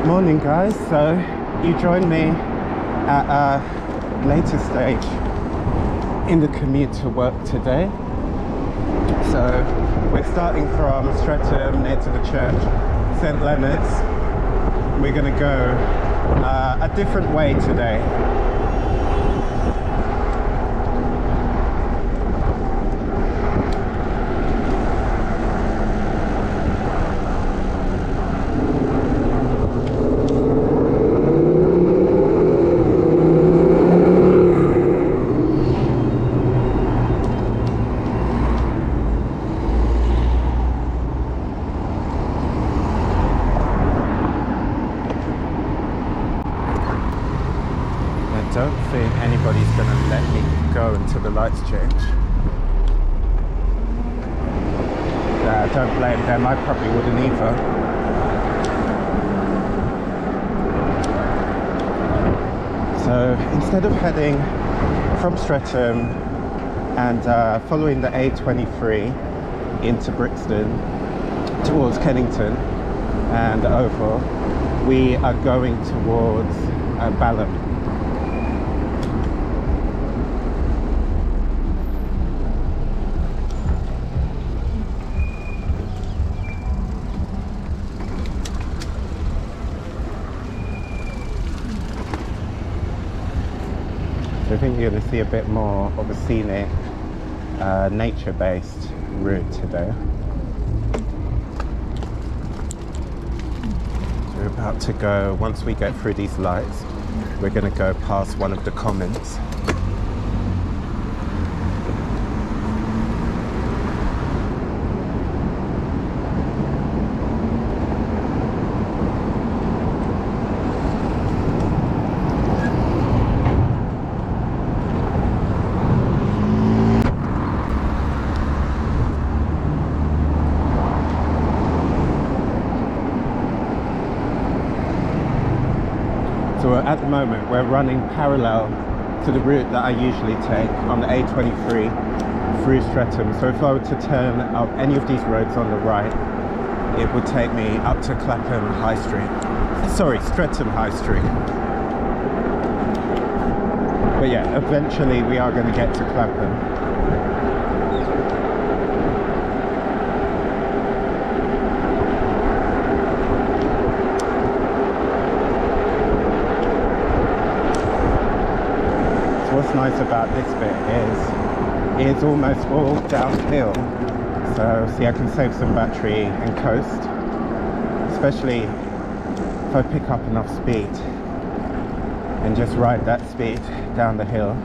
Morning guys, so you joined me at a later stage in the commute to work today. So we're starting from Streatham near to the church, St Leonard's. We're going to go a different way today. I don't think anybody's going to let me go until the lights change. Yeah, I don't blame them, I probably wouldn't either. So instead of heading from Streatham and following the A23 into Brixton towards Kennington and over, we are going towards Balham. I think you're going to see a bit more of a scenic, nature-based route today. So we're about to go, once we get through these lights, we're going to go past one of the commons. So at the moment we're running parallel to the route that I usually take on the A23 through Streatham. So if I were to turn up any of these roads on the right, it would take me up to Clapham High Street. Sorry, Streatham High Street. But yeah, eventually we are going to get to Clapham. What's nice about this bit is it's almost all downhill, so see I can save some battery and coast, especially if I pick up enough speed and just ride that speed down the hill.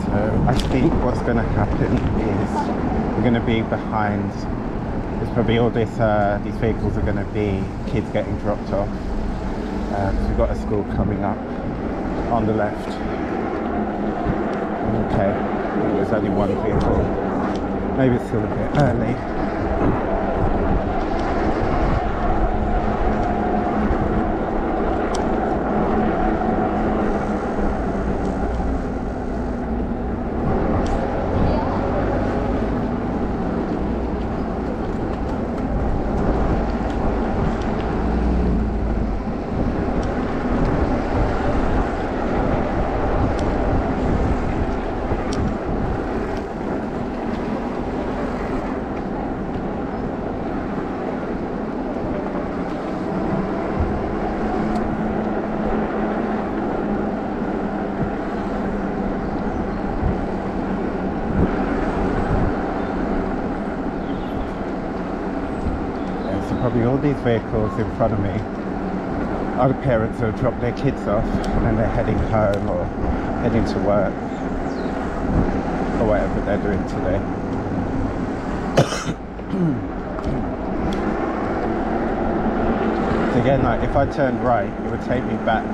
So I think what's going to happen is we're going to be behind. There's probably all this, these vehicles are going to be kids getting dropped off. Because we've got a school coming up on the left. Okay, there's only one vehicle. Maybe it's still a bit early. Probably all these vehicles in front of me are the parents who have dropped their kids off and then they're heading home or heading to work or whatever they're doing today. So again, like if I turned right, it would take me back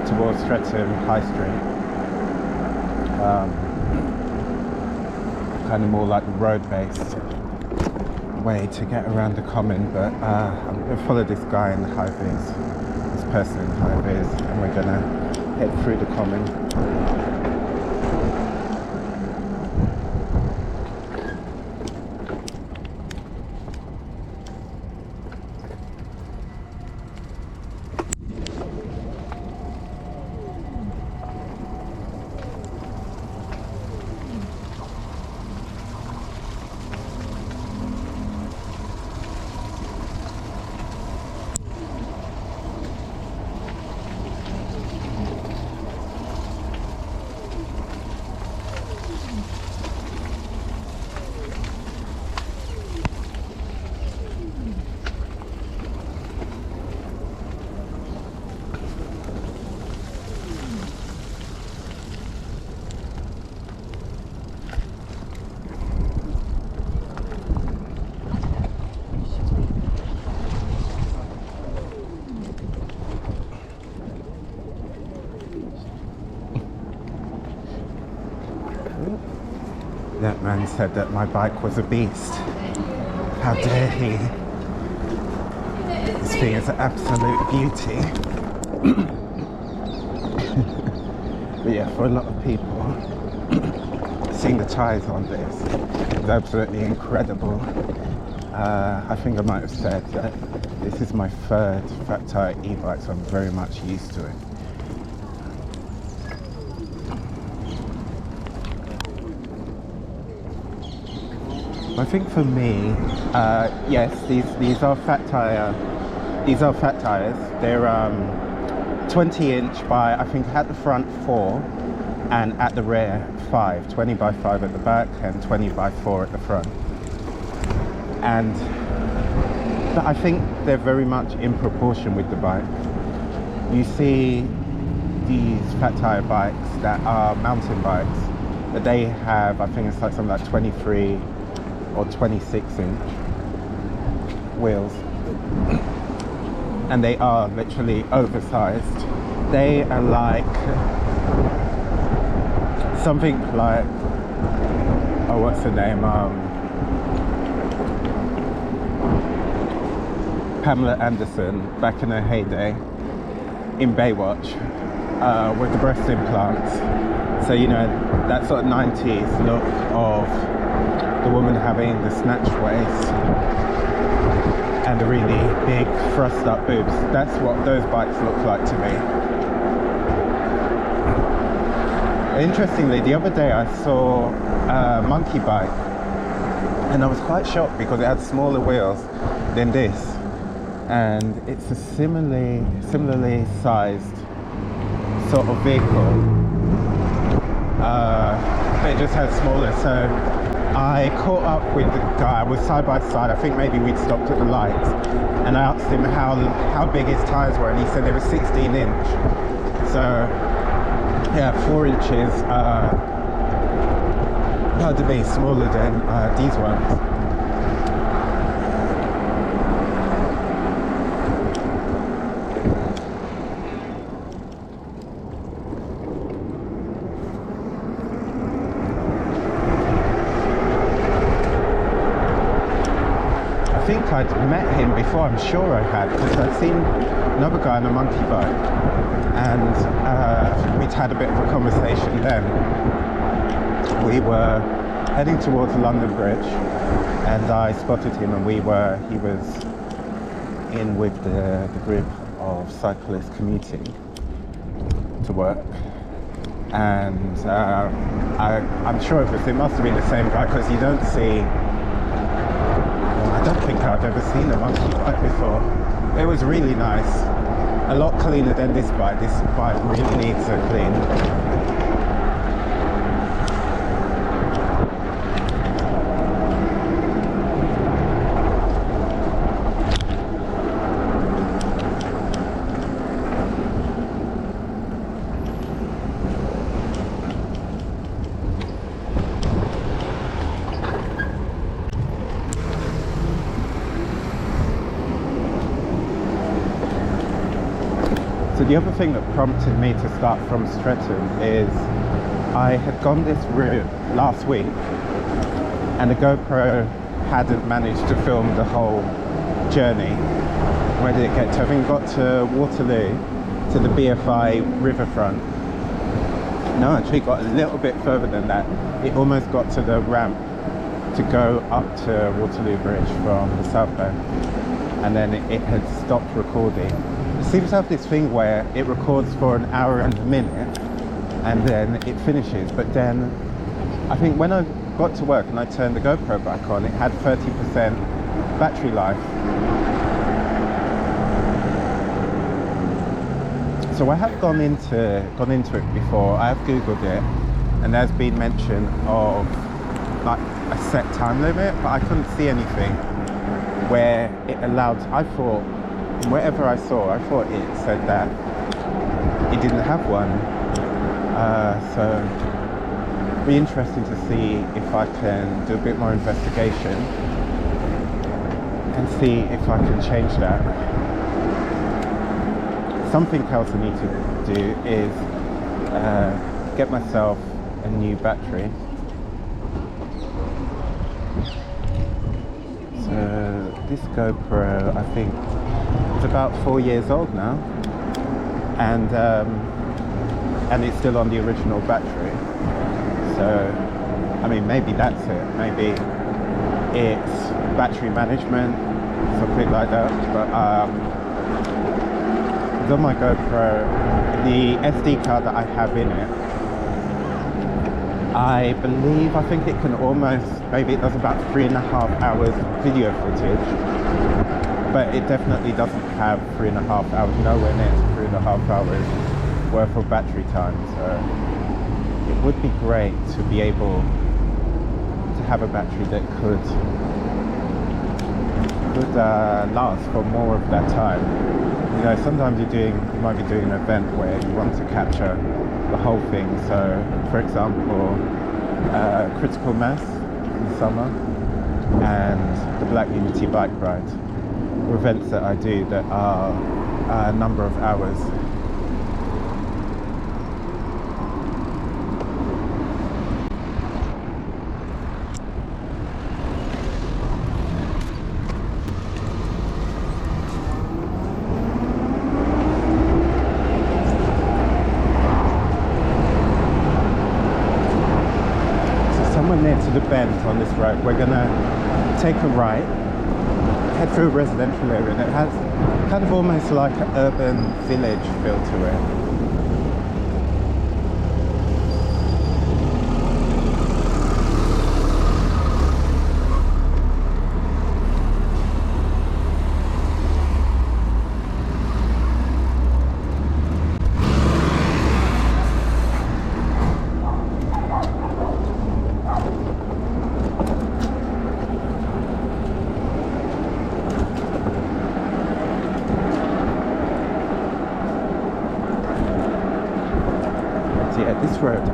towards Streatham High Street. Kind of more like the road-based way to get around the common, but I'm going to follow this guy in the high vis, this person in the high vis, and we're going to head through the common. That man said that my bike was a beast. How dare he? This thing is an absolute beauty. But yeah, for a lot of people, seeing the tyres on this is absolutely incredible. I think I might have said that this is my third fat tyre e-bike, so I'm very much used to it. I think for me, yes, these are fat tyre. These are fat tyres. They're 20 inch by, I think at the front 4 and at the rear 5. 20 by 5 at the back and 20 by 4 at the front. And but I think they're very much in proportion with the bike. You see these fat tyre bikes that are mountain bikes, that they have, I think it's like something like 23 or 26 inch wheels, and they are literally oversized. They are like something like, oh, what's the name, Pamela Anderson back in her heyday in Baywatch with the breast implants. So you know, that sort of 90s look of the woman having the snatch waist and the really big thrust up boobs. That's what those bikes look like to me. Interestingly, the other day I saw a monkey bike and I was quite shocked because it had smaller wheels than this, and it's a similarly sized sort of vehicle, but it just has smaller. So I caught up with the guy, I was side by side, I think maybe we'd stopped at the lights, and I asked him how big his tyres were, and he said they were 16 inch. So yeah, 4 inches, hard to be smaller than these ones. I think I'd met him before, I'm sure I had, because I'd seen another guy on a monkey bike, and we'd had a bit of a conversation then. We were heading towards London Bridge, and I spotted him, and he was in with the group of cyclists commuting to work, and I'm sure it must have been the same guy, because you don't see, I don't think I've ever seen a monkey bike before. It was really nice. A lot cleaner than this bike. This bike really needs a clean. So the other thing that prompted me to start from Streatham is I had gone this route last week and the GoPro hadn't managed to film the whole journey. Where did it get to? I think it got to Waterloo, to the BFI riverfront. No, actually it got a little bit further than that. It almost got to the ramp to go up to Waterloo Bridge from the South Bank, and then it had stopped recording. It seems to have this thing where it records for an hour and a minute and then it finishes, but then I think when I got to work and I turned the GoPro back on, it had 30% battery life. So I have gone into it before. I have Googled it, and there's been mention of like a set time limit, but I couldn't see anything where it allowed. I thought, wherever I saw, I thought it said that it didn't have one. So it'll be interesting to see if I can do a bit more investigation and see if I can change that. Something else I need to do is get myself a new battery. So this GoPro, I think, is about 4 years old now, and it's still on the original battery. So, I mean, maybe that's it. Maybe it's battery management, something like that. But on my GoPro, the SD card that I have in it, I think it can almost, maybe it does about 3.5 hours video footage, but it definitely doesn't have 3.5 hours, nowhere near 3.5 hours worth of battery time. So it would be great to be able to have a battery that could last for more of that time. You know, sometimes you might be doing an event where you want to capture the whole thing. So, for example, Critical Mass in the summer and the Black Unity bike ride, or events that I do that are a number of hours. Near to the bend on this road, we're gonna take a right, head through a residential area, and it has kind of almost like an urban village feel to it.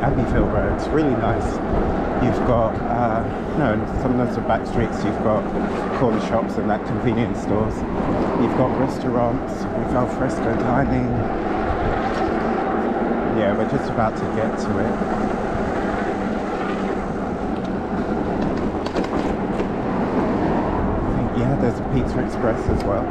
Abbeyville Road, it's really nice. You've got, some of the back streets, you've got corner shops and that, convenience stores. You've got restaurants with al fresco dining. Yeah, we're just about to get to it. I think, yeah, there's a Pizza Express as well.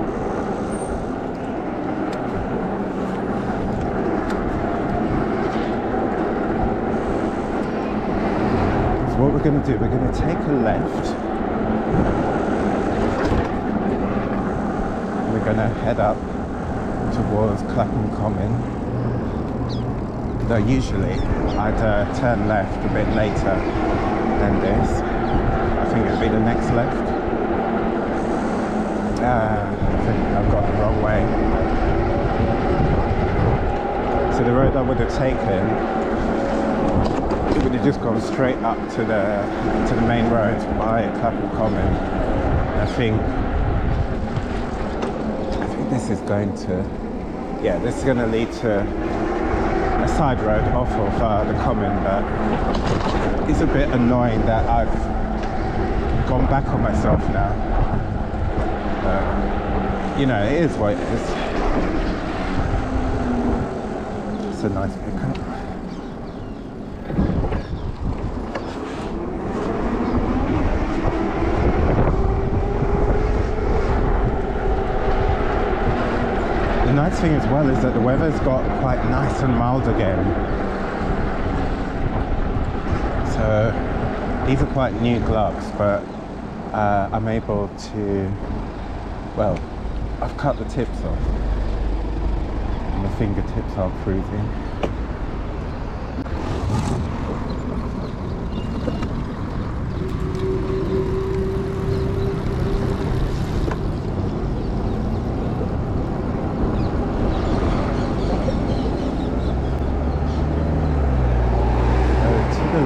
What we're going to do, we're going to take a left. We're going to head up towards Clapham Common. Though usually I'd turn left a bit later than this. I think it'll be the next left. I think I've got the wrong way. So the road I would have taken, it would have just gone straight up to the main road by Clapham Common. I think this is going to, this is going to lead to a side road off of the Common, but it's a bit annoying that I've gone back on myself now. You know, it is what it is. It's a nice pickup. The nice thing as well is that the weather's got quite nice and mild again. So these are quite new gloves, but I'm able to, well, I've cut the tips off. And the fingertips are freezing.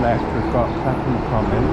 Left, we've got Clapham Common.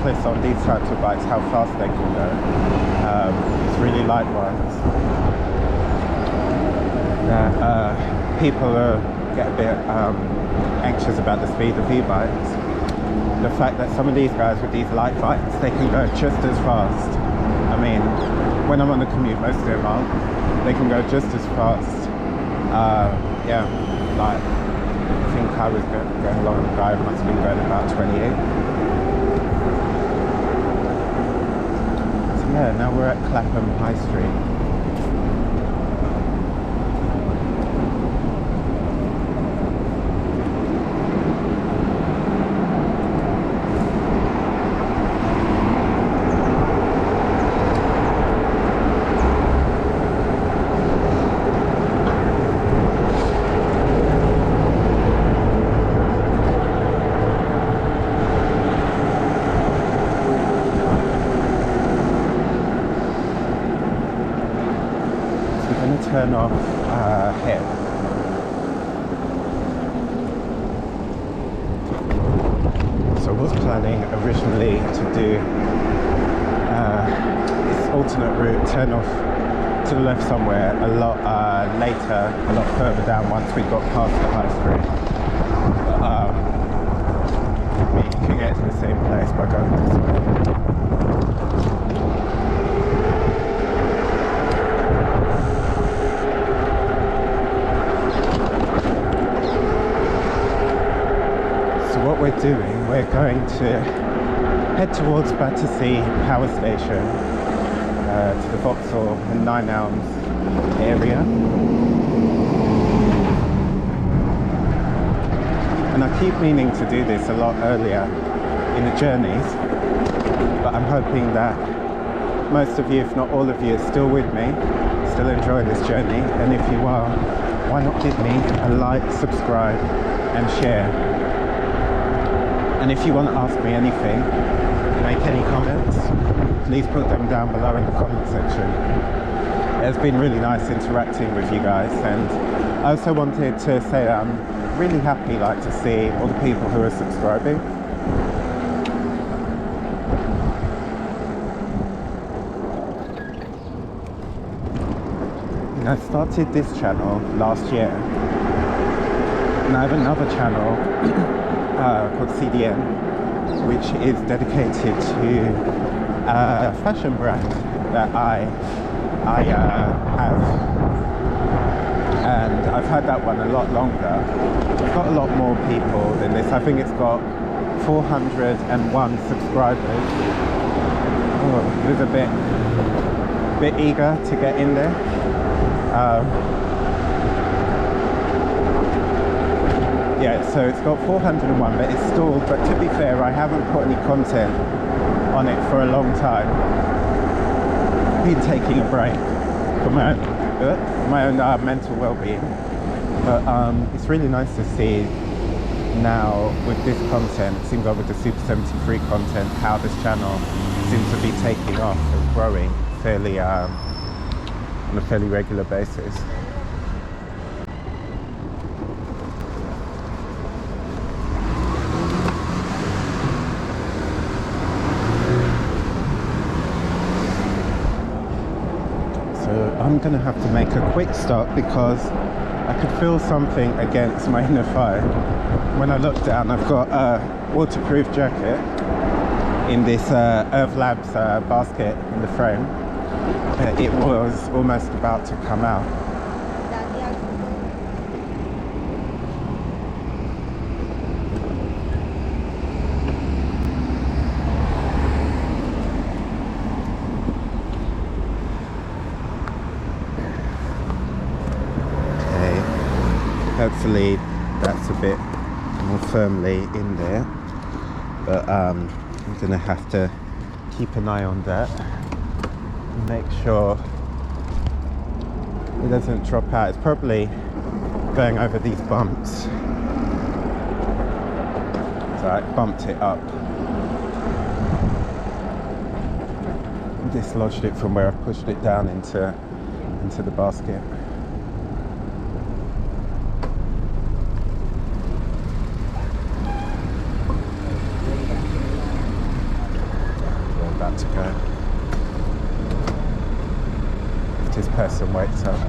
cyclists on these types of bikes, how fast they can go. It's really light ones. People get a bit anxious about the speed of e-bikes. The fact that some of these guys with these light bikes, they can go just as fast. I mean, when I'm on the commute, most of them aren't. They can go just as fast. Yeah, like, I think I was going along, the guy must have been going about 28. So yeah, now we're at Clapham High Street. Turn off here. So I was planning originally to do this alternate route, turn off to the left somewhere a lot later, a lot further down once we got past the high street. But you can get to the same place by going this way. What we're doing, we're going to head towards Battersea Power Station, to the Vauxhall and Nine Elms area. And I keep meaning to do this a lot earlier in the journeys, but I'm hoping that most of you, if not all of you, are still with me, still enjoy this journey. And if you are, why not give me a like, subscribe and share. And if you want to ask me anything, make any comments, please put them down below in the comment section. It's been really nice interacting with you guys, and I also wanted to say that I'm really happy to see all the people who are subscribing. And I started this channel last year, and I have another channel called CDN, which is dedicated to a fashion brand that I have, and I've had that one a lot longer. It's got a lot more people than this. I think it's got 401 subscribers. Oh, it was a bit eager to get in there. Yeah, so it's got 401, but it's stalled. But to be fair, I haven't put any content on it for a long time. Been taking a break for my own mental well-being. But it's really nice to see now with this content, it seems like with the Super73 content, how this channel seems to be taking off and growing fairly on a fairly regular basis. I'm going to have to make a quick stop because I could feel something against my inner thigh. When I look down, I've got a waterproof jacket in this Earth Labs basket in the frame. It was almost about to come out. Hopefully that's a bit more firmly in there, but I'm gonna have to keep an eye on that and make sure it doesn't drop out. It's probably going over these bumps, so I bumped it up and dislodged it from where I've pushed it down into the basket. about to go. If this person wakes up.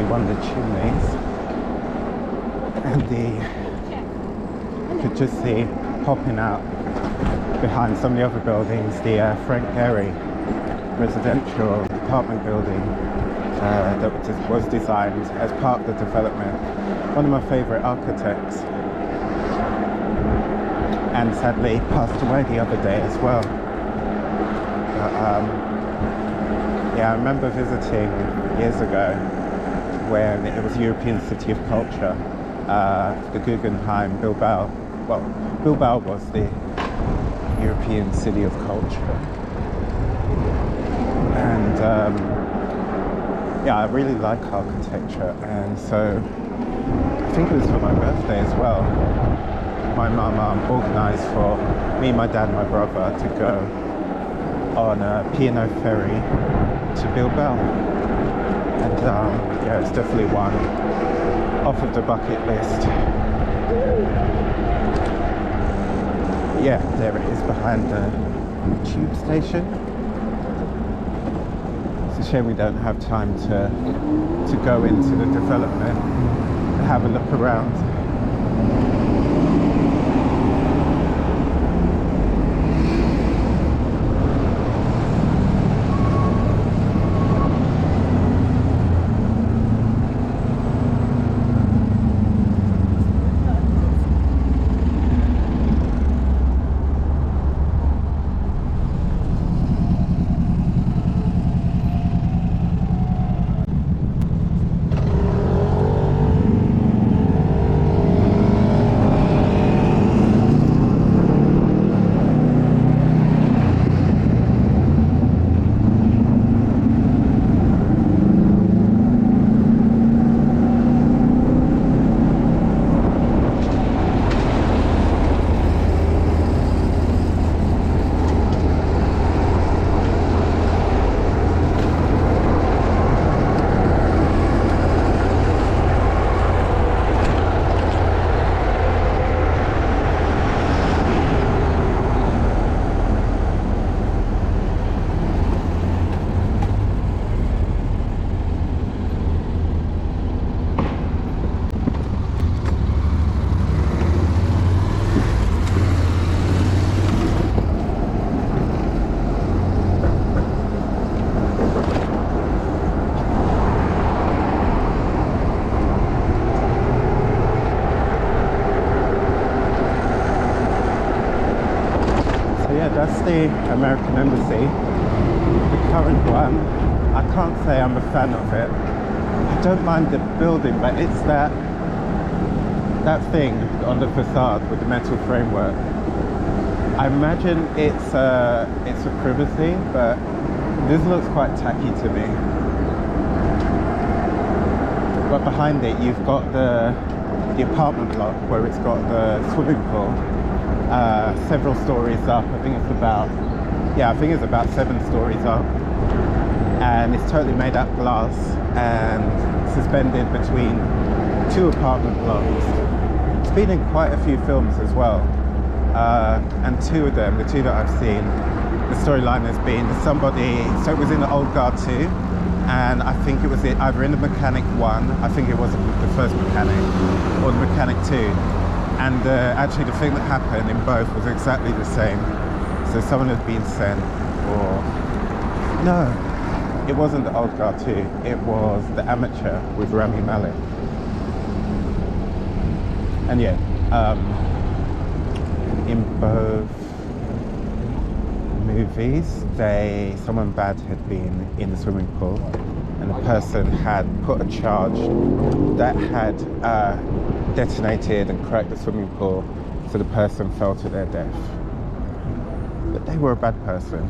One of the chimneys, and you could just see popping out behind some of the other buildings the Frank Gehry residential apartment building that was designed as part of the development. One of my favourite architects, and sadly passed away the other day as well. But, yeah, I remember visiting years ago when it was European City of Culture, the Guggenheim, Bilbao. Well, Bilbao was the European City of Culture. And yeah, I really like architecture, and so I think it was for my birthday as well. My mum organised for me, my dad and my brother to go on a P&O ferry to Bilbao. And yeah, it's definitely one off of the bucket list. Yeah, there it is behind the tube station. It's a shame we don't have time to go into the development and have a look around. That's the American Embassy. The current one, I can't say I'm a fan of it. I don't mind the building, but it's that thing on the facade with the metal framework. I imagine it's a privacy, but this looks quite tacky to me. But behind it, you've got the apartment block where it's got the swimming pool, several stories up. I think it's about 7 stories up, and it's totally made out of glass and suspended between 2 apartment blocks. It's been in quite a few films as well, and 2 of them, the 2 that I've seen, the storyline has been somebody, so it was in the Old Guard 2, and I think it was either in the Mechanic 1, I think it was the first Mechanic, or the Mechanic 2, and actually the thing that happened in both was exactly the same. So someone had been sent, or no, it wasn't the Old Guard 2, it was the Amateur with Rami Malek. And yeah, in both movies, someone bad had been in the swimming pool, and the person had put a charge that had detonated and cracked the swimming pool, so the person fell to their death. But they were a bad person.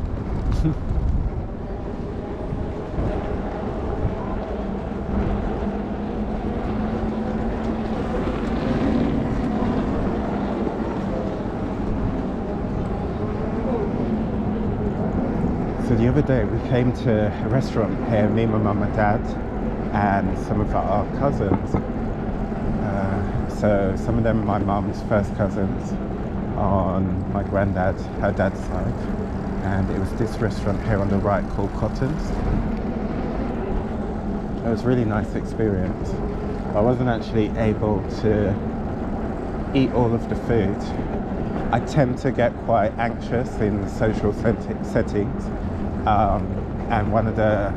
So the other day we came to a restaurant here, me, my mum and dad, and some of our cousins. So some of them are my mum's first cousins on my granddad, her dad's side. And it was this restaurant here on the right called Cotton's. It was a really nice experience. I wasn't actually able to eat all of the food. I tend to get quite anxious in social settings. And one of the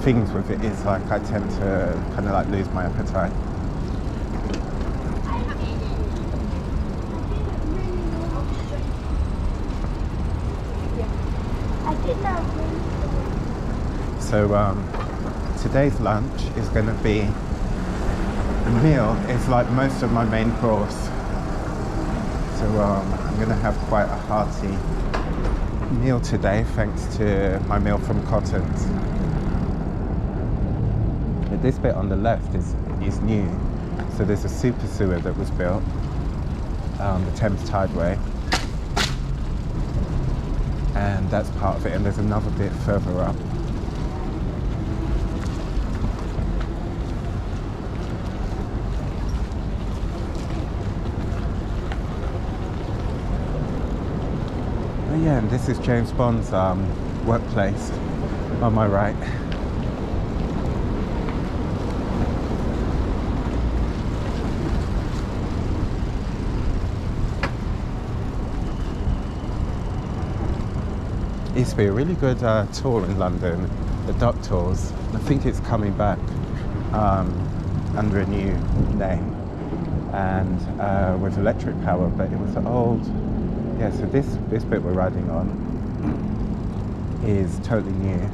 things with it is like I tend to kind of like lose my appetite. So today's lunch is going to be a meal. It's like most of my main course. So I'm going to have quite a hearty meal today, thanks to my meal from Cotton's. This bit on the left is new. So there's a super sewer that was built on the Thames Tideway, and that's part of it, and there's another bit further up. Oh yeah, and this is James Bond's workplace on my right. It used to be a really good tour in London, the Dock Tours. I think it's coming back under a new name and with electric power, but it was old. Yeah, so this bit we're riding on is totally new.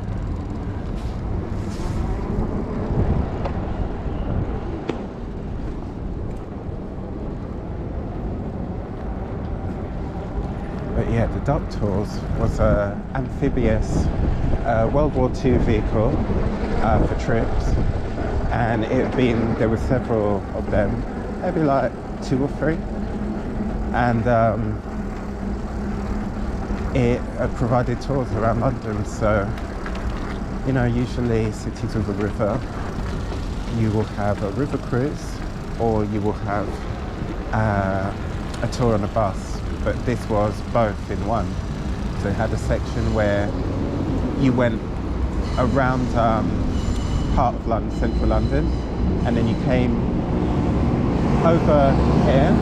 But yeah, the Dock Tours was an amphibious World War II vehicle for trips, and there were several of them, maybe like 2 or 3, and it provided tours around London. So, you know, usually cities with a river, you will have a river cruise, or you will have a tour on a bus. But this was both in one. So it had a section where you went around part of London, central London, and then you came over here,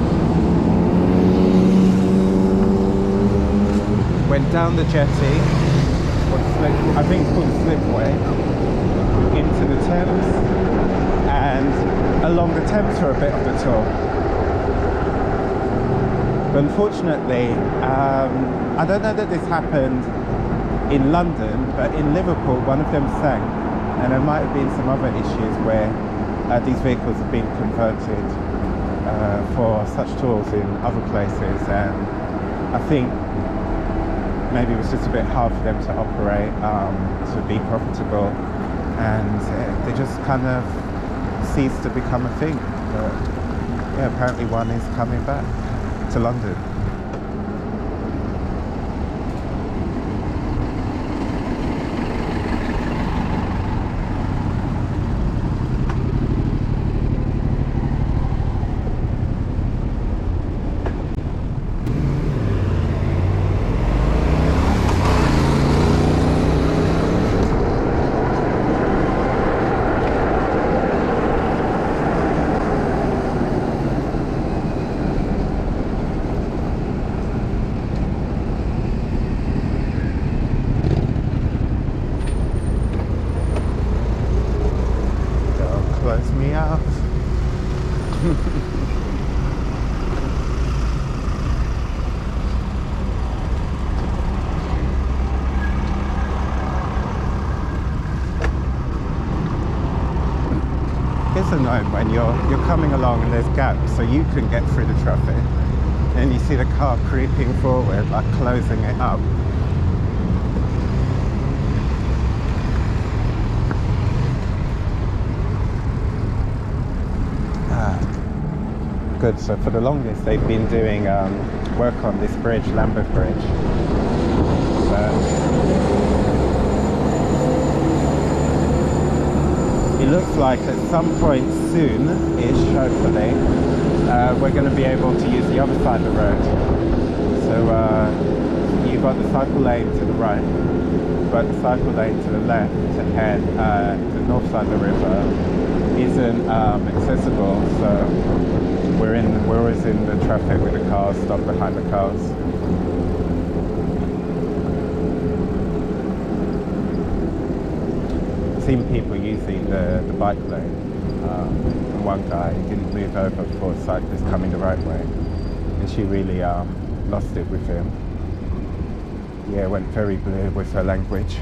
went down the jetty, I think it's called the Slipway, into the Thames, and along the Thames for a bit of the tour. But unfortunately, I don't know that this happened in London, but in Liverpool, one of them sank, and there might have been some other issues where these vehicles have been converted for such tools in other places, and I think maybe it was just a bit hard for them to operate, to be profitable, and they just kind of ceased to become a thing. But yeah, apparently one is coming back to London. It's annoying when you're coming along and there's gaps so you can get through the traffic, and you see the car creeping forward, like closing it up. Good. So for the longest they've been doing work on this bridge, Lambeth Bridge. It looks like at some point soon-ish, hopefully, we're going to be able to use the other side of the road. So you've got the cycle lane to the right, you've got the cycle lane to the left, and the north side of the river isn't accessible. So we're always in the traffic with the cars, stopped behind the cars. Seen people using the bike lane. And one guy didn't move over before a cyclist coming the right way, and she really lost it with him. Yeah, went very blue with her language.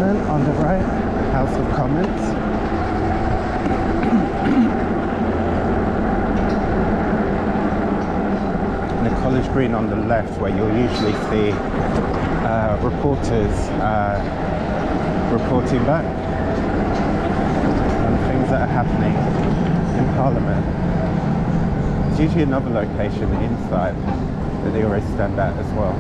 On the right, House of Commons. And the College Green on the left, where you'll usually see reporters reporting back on things that are happening in Parliament. There's usually another location inside that they always stand at as well.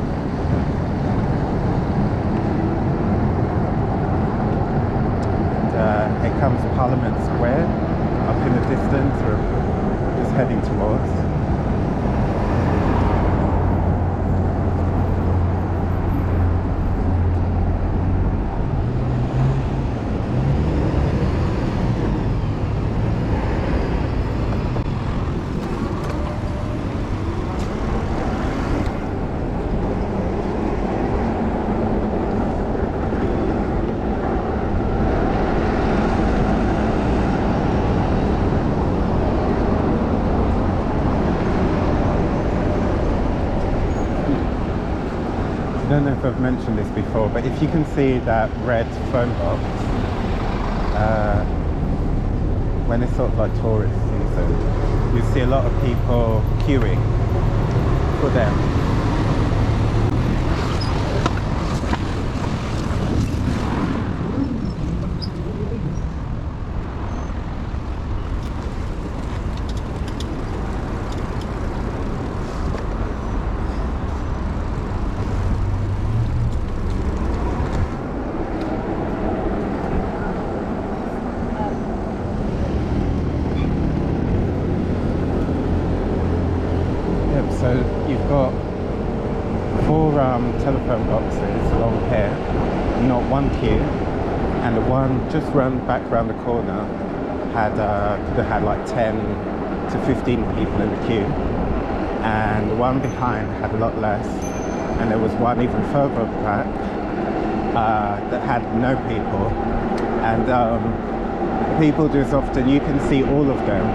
Here comes Parliament Square up in the distance, we're just heading towards. I don't know if I've mentioned this before, but if you can see that red phone box, when it's sort of like tourist season, you see a lot of people queuing for them. So you've got four telephone boxes along here, not one queue, and the one just back round the corner had could have had like 10 to 15 people in the queue, and the one behind had a lot less, and there was one even further back that had no people, and people just often, you can see all of them,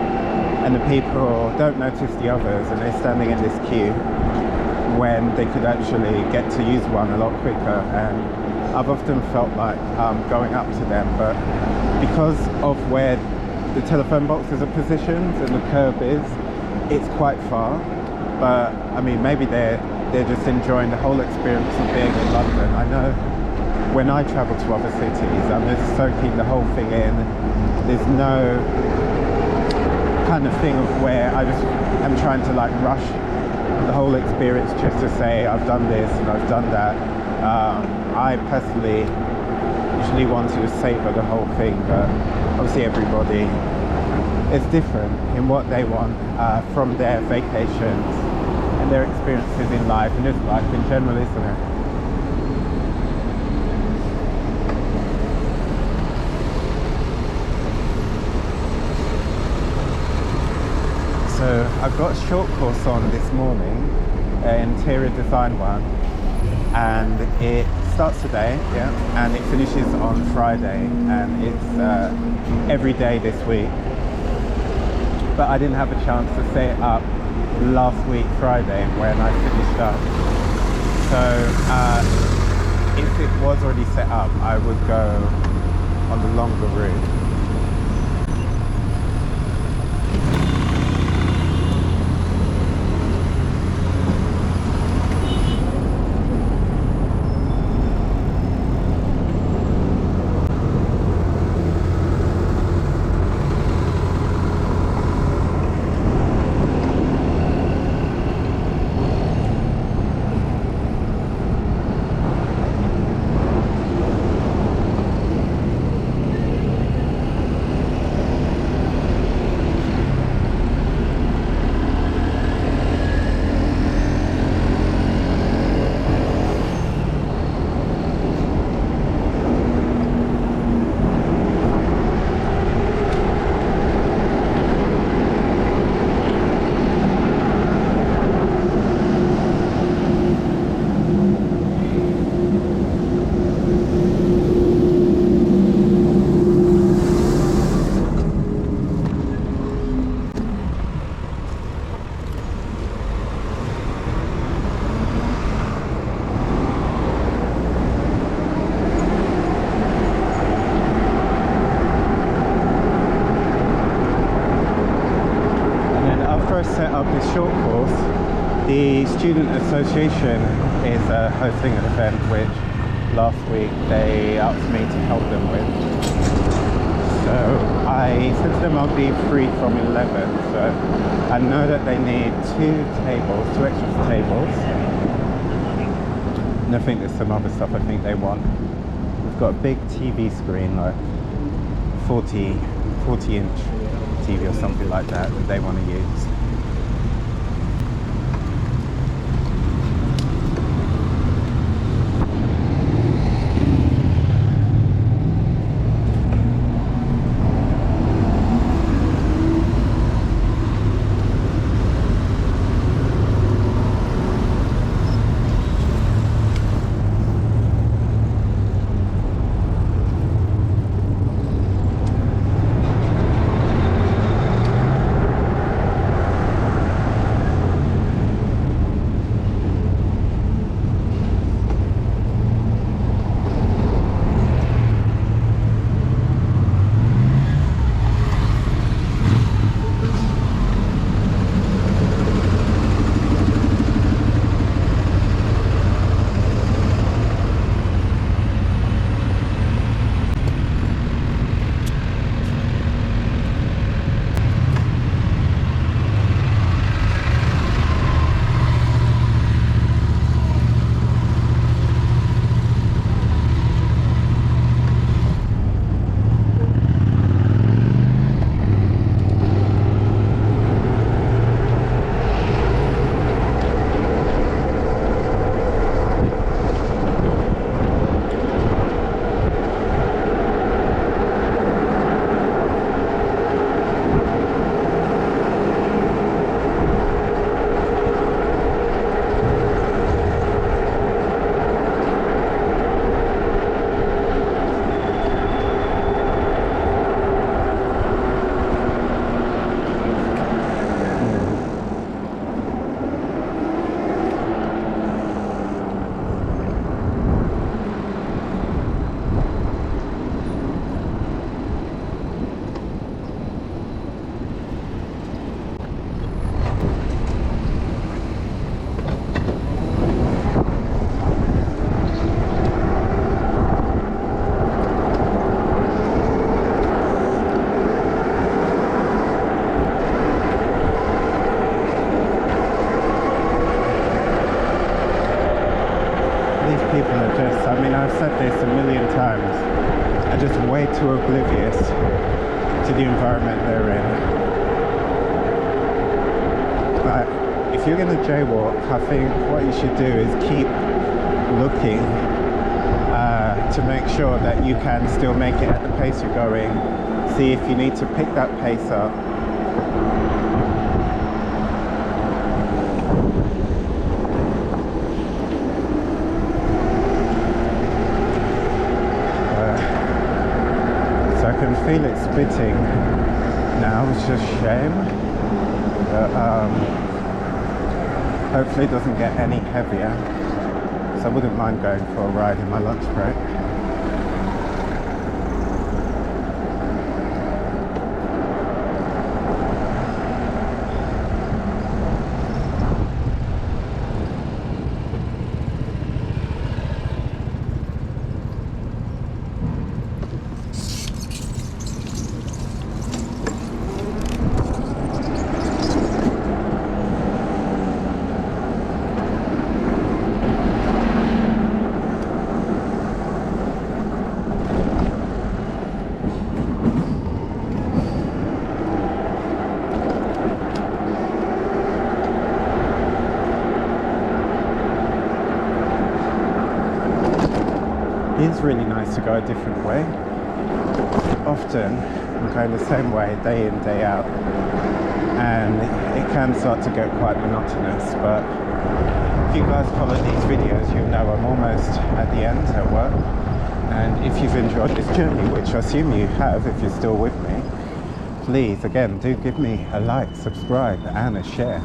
and the people don't notice the others, and they're standing in this queue when they could actually get to use one a lot quicker. And I've often felt like going up to them, but because of where the telephone boxes are positioned and the curb is, it's quite far. But I mean, maybe they're just enjoying the whole experience of being in London. I know when I travel to other cities, I'm just soaking the whole thing in. There's no kind of thing of where I just am trying to like rush the whole experience just to say I've done this and I've done that. I personally usually want to just savor the whole thing, but obviously everybody is different in what they want from their vacations and their experiences in life, and just life in general, isn't it? So I've got a short course on this morning, an interior design one, and it starts today, yeah, and it finishes on Friday, and it's every day this week. But I didn't have a chance to set it up last week Friday when I finished up. So if it was already set up, I would go on the longer route. Set up this short course, the Student Association is hosting an event which last week they asked me to help them with. So I said to them I'll be free from 11, so I know that they need two extra tables, and I think there's some other stuff I think they want. We've got a big TV screen, like 40-inch TV or something like that they want to use. too oblivious to the environment they're in. But if you're going to jaywalk, I think what you should do is keep looking to make sure that you can still make it at the pace you're going. See if you need to pick that pace up. So I can feel it spitting now, which is a shame. But hopefully it doesn't get any heavier. So I wouldn't mind going for a ride in my lunch break. It's really nice to go a different way. Often I'm going the same way day in, day out, and it can start to get quite monotonous, but if you guys follow these videos, you'll know I'm almost at the end at work. And if you've enjoyed this journey, which I assume you have if you're still with me, please again do give me a like, subscribe and a share,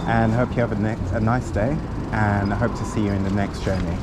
and hope you have a nice day, and I hope to see you in the next journey.